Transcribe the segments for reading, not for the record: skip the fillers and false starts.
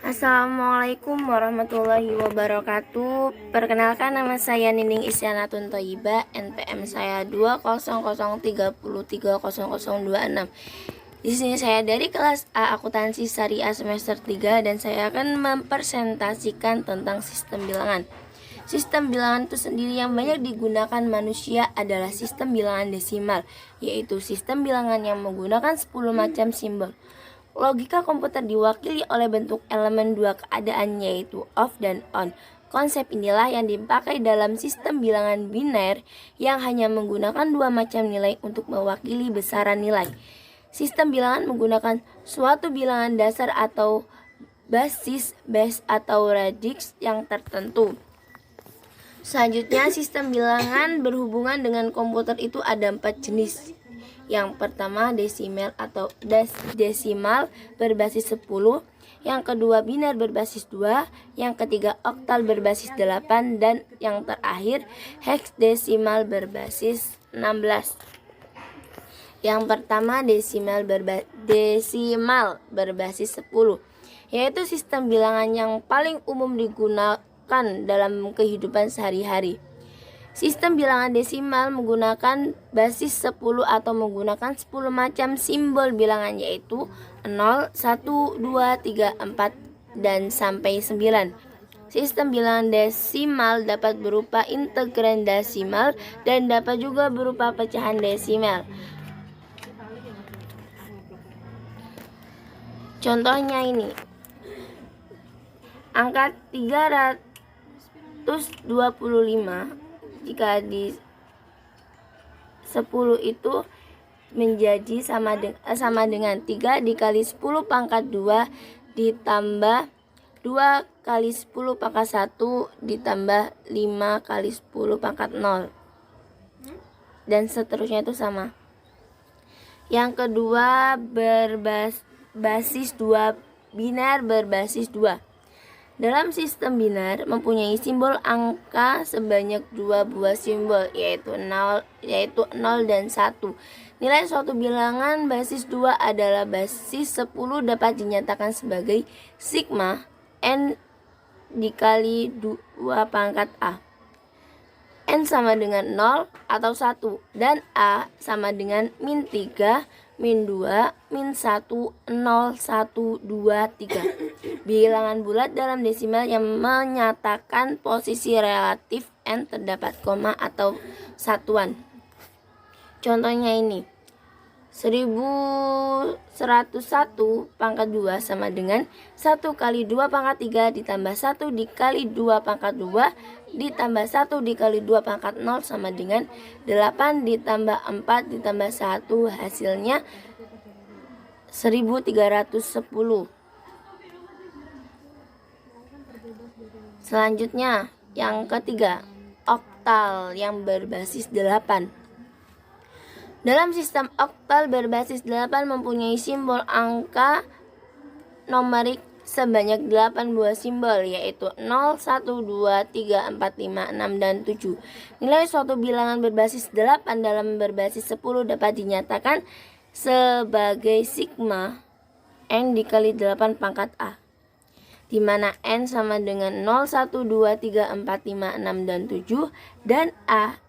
Assalamualaikum warahmatullahi wabarakatuh. Perkenalkan, nama saya Nining Isyanatun Thoyibah. NPM saya 200303026. Di sini saya dari kelas A Akuntansi Syariah semester 3 dan saya akan mempresentasikan tentang sistem bilangan. Sistem bilangan itu sendiri yang banyak digunakan manusia adalah sistem bilangan desimal, yaitu sistem bilangan yang menggunakan 10 macam simbol. Logika komputer diwakili oleh bentuk elemen dua keadaan, yaitu off dan on. Konsep inilah yang dipakai dalam sistem bilangan biner yang hanya menggunakan dua macam nilai untuk mewakili besaran nilai. Sistem bilangan menggunakan suatu bilangan dasar atau basis, base atau radix yang tertentu. Selanjutnya, sistem bilangan berhubungan dengan komputer itu ada 4 jenis. Yang pertama desimal atau desimal berbasis 10, yang kedua biner berbasis 2, yang ketiga oktal berbasis 8, dan yang terakhir hexadesimal berbasis 16. Yang pertama desimal berbasis 10, yaitu sistem bilangan yang paling umum digunakan dalam kehidupan sehari-hari. Sistem bilangan desimal menggunakan basis 10 atau menggunakan 10 macam simbol bilangan, yaitu 0, 1, 2, 3, 4, dan sampai 9. Sistem bilangan desimal dapat berupa integran desimal dan dapat juga berupa pecahan desimal. Contohnya ini. Angka 325 jika di 10 itu menjadi sama dengan 3 dikali 10 pangkat 2 ditambah 2 kali 10 pangkat 1 ditambah 5 kali 10 pangkat 0, dan seterusnya itu sama. Yang kedua berbasis 2, biner berbasis 2. Dalam sistem binar mempunyai simbol angka sebanyak 2 buah simbol, yaitu 0 dan 1. Nilai suatu bilangan basis 2 adalah basis 10 dapat dinyatakan sebagai sigma n dikali 2 pangkat a. N sama dengan 0 atau 1 dan a sama dengan min 3, min 2, min 1, 0, 1, 2, 3. Bilangan bulat dalam desimal yang menyatakan posisi relatif n terdapat koma atau satuan. Contohnya ini. 1101 pangkat 2 sama dengan 1 kali 2 pangkat 3 ditambah 1 dikali 2 pangkat 2 ditambah 1 dikali 2 pangkat 0 sama dengan 8 ditambah 4 ditambah 1, hasilnya 1310. Selanjutnya, yang ketiga, oktal yang berbasis 8. Dalam sistem oktal berbasis 8 mempunyai simbol angka numerik sebanyak 8 buah simbol, yaitu 0, 1, 2, 3, 4, 5, 6, dan 7. Nilai suatu bilangan berbasis 8 dalam berbasis 10 dapat dinyatakan sebagai sigma n dikali 8 pangkat a, di mana n sama dengan 0, 1, 2, 3, 4, 5, 6, dan 7, dan a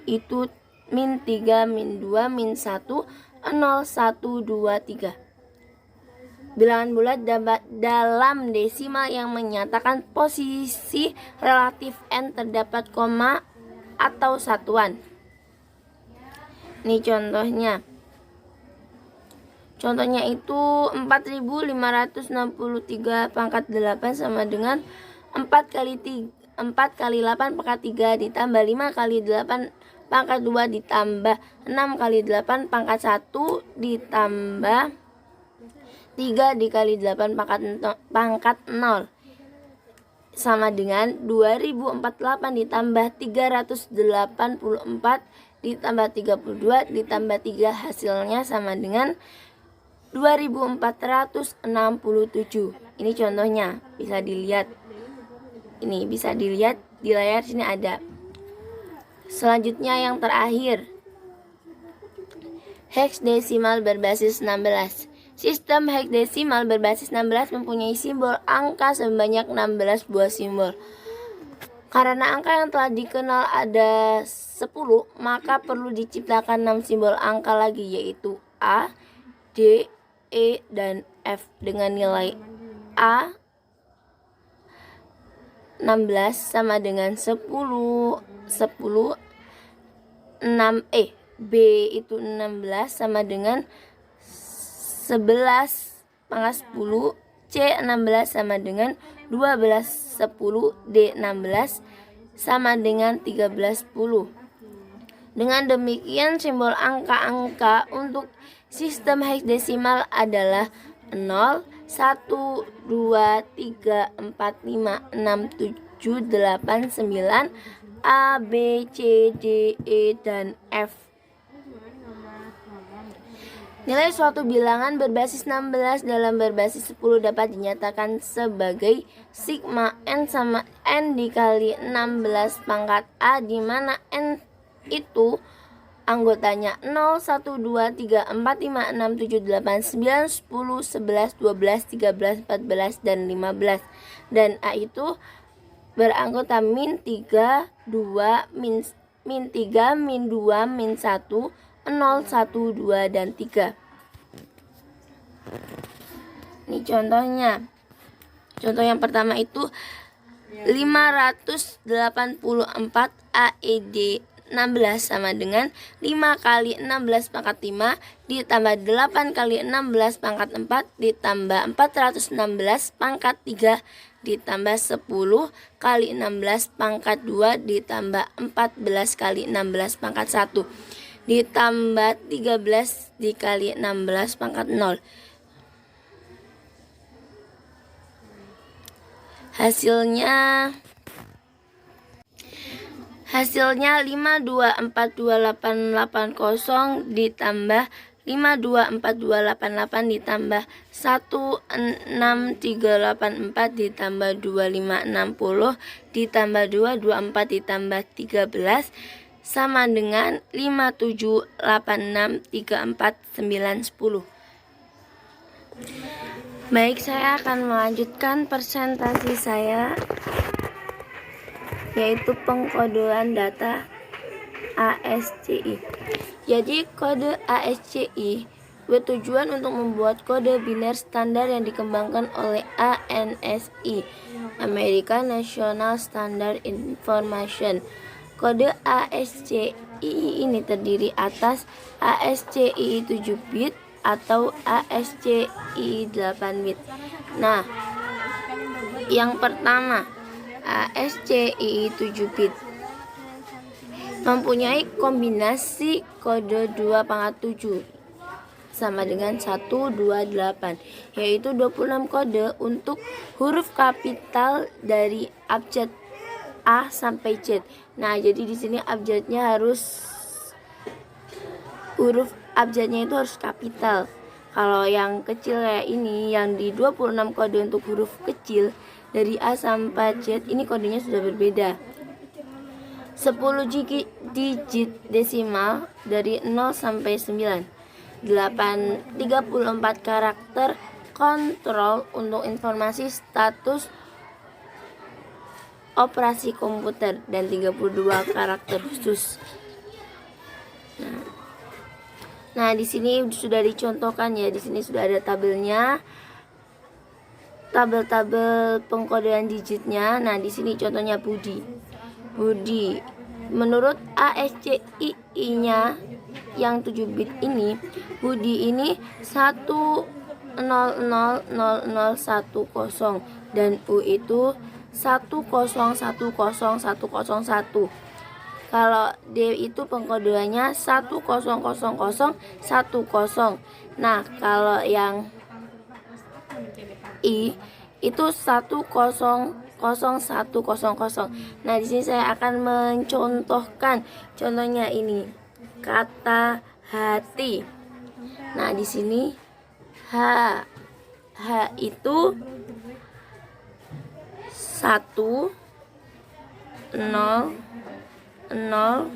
itu min 3, min 2, min 1, 0, 1, 2, 3. Bilangan bulat dalam desimal yang menyatakan posisi relatif n terdapat koma atau satuan. Ini contohnya. Contohnya itu 4563 pangkat 8 sama dengan 4 kali 8 pangkat 3 ditambah 5 kali 8 pangkat 2 ditambah 6 kali 8 pangkat 1 ditambah 3 dikali 8 pangkat 0 sama dengan 2048 ditambah 384 ditambah 32 ditambah 3, hasilnya sama dengan 2467. Ini contohnya, bisa dilihat. Ini bisa dilihat di layar sini ada. Selanjutnya yang terakhir, hexadesimal berbasis 16. Sistem hexadesimal berbasis 16 mempunyai simbol angka sebanyak 16 buah simbol. Karena angka yang telah dikenal ada 10, maka perlu diciptakan 6 simbol angka lagi, yaitu A, D, E, dan F dengan nilai A 16 sama dengan 10, 6, B itu 16 sama dengan 11 pangkat 10, C 16 sama dengan 12 10, D 16 sama dengan 13 10. Dengan demikian simbol angka-angka untuk sistem hexadesimal adalah 0, 1, 2, 3, 4, 5, 6, 7, 8, 9, A, B, C, D, E, dan F. Nilai suatu bilangan berbasis 16 dalam berbasis 10 dapat dinyatakan sebagai sigma n sama n dikali 16 pangkat A, di mana n itu anggotanya 0, 1, 2, 3, 4, 5, 6, 7, 8, 9, 10, 11, 12, 13, 14, dan 15. Dan A itu beranggota min 3, 2, min 3, min 2, min 1, 0, 1, 2, dan 3. Ini contohnya. Contoh yang pertama itu 584 AED 16 sama dengan 5 kali 16 pangkat 5 ditambah 8 kali 16 pangkat 4 ditambah 416 pangkat 3 ditambah 10 kali 16 pangkat 2 ditambah 14 kali 16 pangkat 1 ditambah 13 dikali 16 pangkat 0. Hasilnya 52428880 ditambah 524288 ditambah 16384 ditambah 2560 ditambah 224 ditambah 13 sama dengan 57863490. Baik, saya akan melanjutkan presentasi saya, yaitu pengkodean data ASCII. Jadi kode ASCII bertujuan untuk membuat kode biner standar yang dikembangkan oleh ANSI, American National Standard Information. Kode ASCII ini terdiri atas ASCII 7 bit atau ASCII 8 bit. Nah, yang pertama, ASCII 7 bit mempunyai kombinasi kode 2/7 sama dengan 128, yaitu 26 kode untuk huruf kapital dari abjad A sampai Z. Nah, jadi di sini abjadnya harus huruf abjadnya itu harus kapital. Kalau yang kecil kayak ini, yang di 26 kode untuk huruf kecil dari A sampai Z, ini kodenya sudah berbeda. 10 digit desimal dari 0 sampai 9. 34 karakter kontrol untuk informasi status operasi komputer dan 32 karakter khusus. Nah, di sini sudah dicontohkan ya. Di sini sudah ada tabelnya. Tabel-tabel pengkodean digitnya. Nah, di sini contohnya Budi. Menurut ASCII-nya yang 7 bit ini, Budi ini 1000010 dan U itu 1010101. Kalau D itu pengkodeannya 1000010. Nah, kalau yang I itu 1000100. Nah, di sini saya akan mencontohkan. Contohnya ini kata hati. Nah, di sini H itu 1 0 0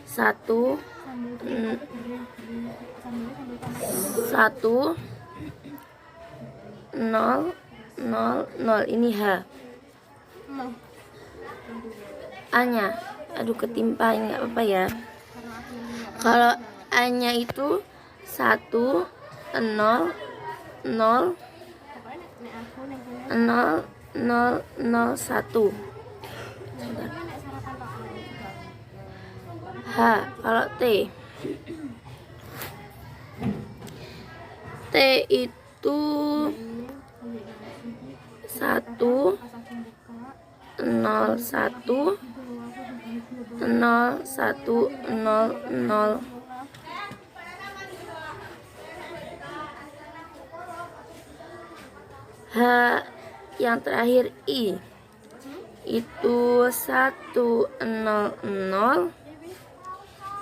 1 1 0 0 0. Ini H. A-nya, aduh ketimpa, nggak apa-apa ya. Kalau A-nya itu 1 0 0 0 0 0 1. H. Kalau T itu 1 0 1 0 1 0 0. H yang terakhir I itu 1 0 0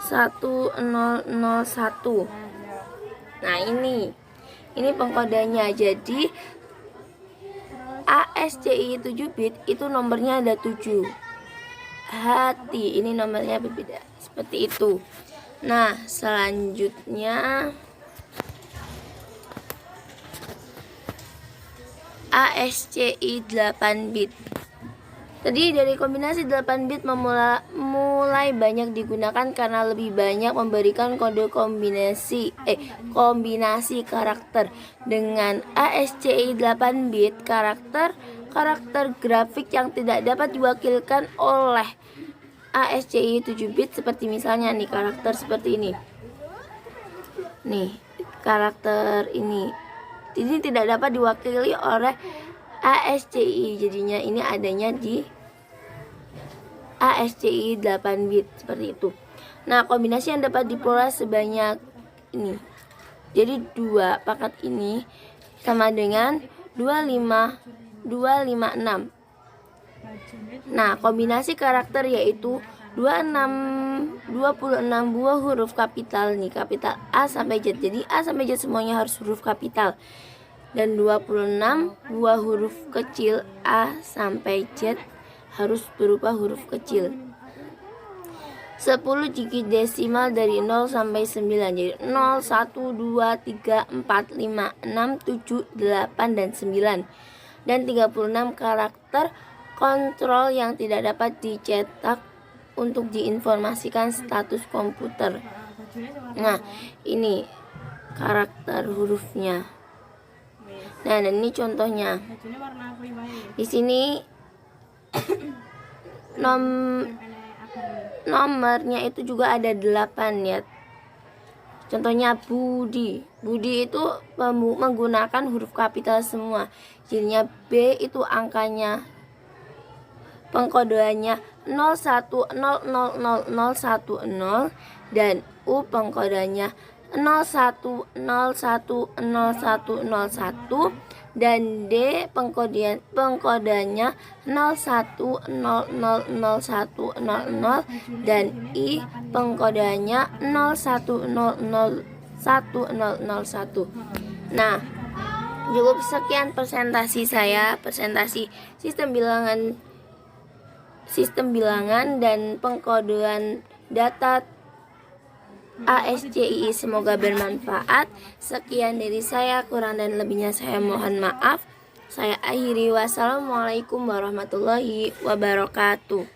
1 0 0 1. Nah ini pengkodenya. Jadi ASCII 7 bit itu nomornya ada 7. Hati ini nomornya berbeda. Seperti itu. Nah, selanjutnya ASCII 8 bit. Tadi dari kombinasi 8 bit mulai banyak digunakan karena lebih banyak memberikan kode kombinasi karakter. Dengan ASCII 8 bit, karakter grafik yang tidak dapat diwakilkan oleh ASCII 7 bit seperti misalnya nih karakter seperti ini. Nih, karakter ini tidak dapat diwakili oleh ASCII, jadinya ini adanya di ASCII 8 bit seperti itu. Nah, kombinasi yang dapat diperoleh sebanyak ini. Jadi 2 pangkat ini sama dengan 256. Nah, kombinasi karakter yaitu 26 buah huruf kapital nih, kapital A sampai Z. Jadi A sampai Z semuanya harus huruf kapital. Dan 26 buah huruf kecil A sampai Z harus berupa huruf kecil. 10 digit desimal dari 0 sampai 9. Jadi 0, 1, 2, 3, 4, 5, 6, 7, 8, dan 9. Dan 36 karakter kontrol yang tidak dapat dicetak untuk diinformasikan status komputer. Nah, ini karakter hurufnya. Nah, dan ini contohnya. Di sini nomornya itu juga ada 8 ya. Contohnya Budi. Budi itu menggunakan huruf kapital semua. Jadinya B itu angkanya, pengkodeannya 01000010 dan U pengkodeannya 01010101 dan D pengkodeannya 01000100 dan I pengkodeannya 01001001. Nah, cukup sekian presentasi saya, presentasi sistem bilangan dan pengkodean data ASCII. Semoga bermanfaat. Sekian dari saya, kurang dan lebihnya saya mohon maaf. Saya akhiri, wassalamualaikum warahmatullahi wabarakatuh.